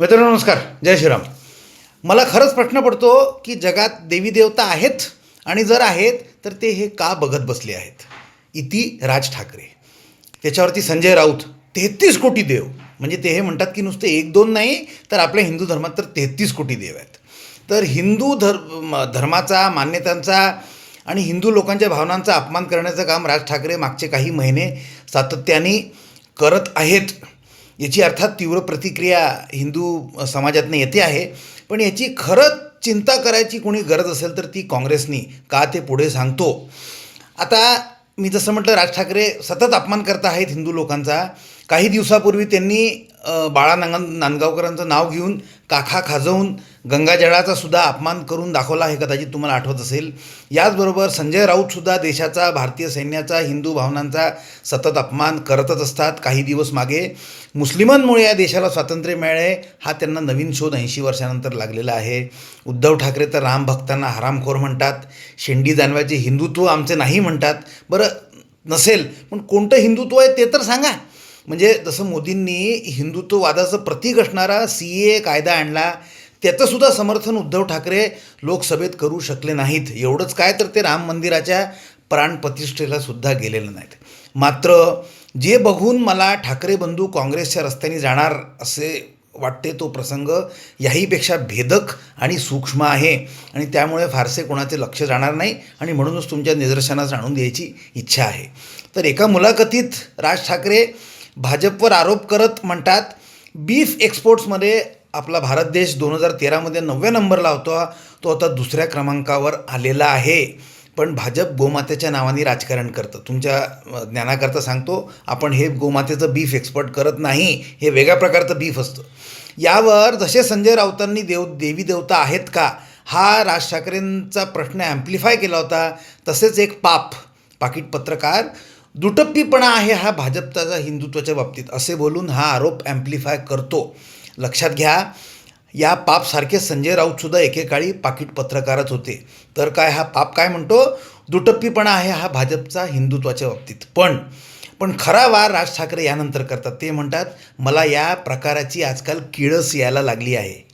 मित्रांनो नमस्कार, जय श्रीराम. मला खरंच प्रश्न पडतो की जगात देवी देवता आहेत आणि जर आहेत तर ते हे का बघत बसले आहेत. इति राज ठाकरे. त्याच्यावरती संजय राऊत 33 कोटी देव. म्हणजे ते हे म्हणतात की नुसते एक दोन नाही तर आपल्या हिंदू धर्मात तर 33 कोटी देव आहेत. तर हिंदू धर्माचा, मान्यतांचा आणि हिंदू लोकांच्या भावनांचा अपमान करण्याचं काम राज ठाकरे मागचे काही महिने सातत्याने करत आहेत. याची अर्थात तीव्र प्रतिक्रिया हिंदू समाजातनं येते आहे. पण याची खरंच चिंता करायची कोणी गरज असेल तर ती काँग्रेसनी का ते पुढे सांगतो. आता मी जसं म्हटलं, राज ठाकरे सतत अपमान करत आहेत हिंदू लोकांचा. काही दिवसापूर्वी त्यांनी बाळा नांदगावकरांचं नाव घेऊन काखा खाजवून गंगाजळाचा सुद्धा अपमान करून दाखवला आहे, कदाचित तुम्हाला आठवत असेल. याचबरोबर संजय राऊतसुद्धा देशाचा, भारतीय सैन्याचा, हिंदू भावनांचा सतत अपमान करतच असतात. काही दिवस मागे मुस्लिमांमुळे या देशाला स्वातंत्र्य मिळाले हा त्यांना नवीन शोध 80 वर्षानंतर लागलेला आहे. उद्धव ठाकरे तर रामभक्तांना हरामखोर म्हणतात. शेंडी जानव्याचे हिंदुत्व आमचे नाही म्हणतात. बरं नसेल पण कोणतं हिंदुत्व आहे ते तर सांगा. म्हणजे जसं मोदींनी हिंदुत्ववादाचं प्रतीक असणारा CAA कायदा आणला, त्याचंसुद्धा समर्थन उद्धव ठाकरे लोकसभेत करू शकले नाहीत. एवढंच काय तर ते राम मंदिराच्या प्राणप्रतिष्ठेलासुद्धा गेलेलं नाहीत. मात्र जे बघून मला ठाकरे बंधू काँग्रेसच्या रस्त्याने जाणार असे वाटते तो प्रसंग याहीपेक्षा भेदक आणि सूक्ष्म आहे आणि त्यामुळे फारसे कोणाचे लक्ष जाणार नाही आणि म्हणूनच तुमच्या निदर्शनास आणून द्यायची इच्छा आहे. तर एका मुलाखतीत राज ठाकरे भाजपवर आरोप करत म्हणतात, बीफ एक्सपोर्ट्समध्ये आपला भारत देश 2013मध्ये 9व्या नंबरला होता, तो आता 2ऱ्या क्रमांकावर आलेला आहे. पण भाजप गोमातेच्या नावाने राजकारण करतं. तुमच्या ज्ञानाकरता सांगतो, आपण हे गोमातेचं बीफ एक्सपोर्ट करत नाही, हे वेगळ्या प्रकारचं बीफ असतं. यावर जसे संजय राऊतांनी देवी देवता आहेत का हा राज ठाकरेंचा प्रश्न ॲम्प्लिफाय केला होता, तसेच एक पाकीट पत्रकार दुटप्पीपणा आहे हा भाजपचा हिंदुत्वाच्या बाबतीत असे बोलून हा आरोप ॲम्प्लिफाय करतो. लक्षात घ्या, या पापसारखे संजय राऊतसुद्धा एकेकाळी पाकीट पत्रकारच होते. तर काय हा पाप काय म्हणतो, दुटप्पीपणा आहे हा भाजपचा हिंदुत्वाच्या बाबतीत. पण खरा वार राज ठाकरे यानंतर करतात. ते म्हणतात, मला या प्रकाराची आजकाल किळस यायला लागली आहे.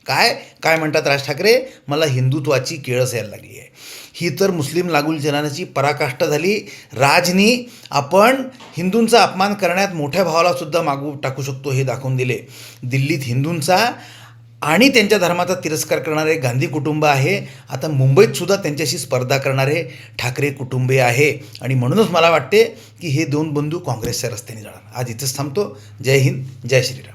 काय म्हणतात राज ठाकरे, मला हिंदुत्वाची किळस यायला लागली आहे. ही तर मुस्लिम लागूलचलनाची पराकाष्ठा झाली. राजनी आपण हिंदूंचा अपमान करण्यात मोठ्या भावालासुद्धा मागू टाकू शकतो हे दाखवून दिले. दिल्लीत हिंदूंचा आणि त्यांच्या धर्माचा तिरस्कार करणारे गांधी कुटुंब आहे. आता मुंबईतसुद्धा त्यांच्याशी स्पर्धा करणारे ठाकरे कुटुंबीय आहे. आणि म्हणूनच मला वाटते की हे दोन बंधू काँग्रेसच्या रस्त्याने जाणार. आज इथेच थांबतो. जय हिंद, जय श्रीराम.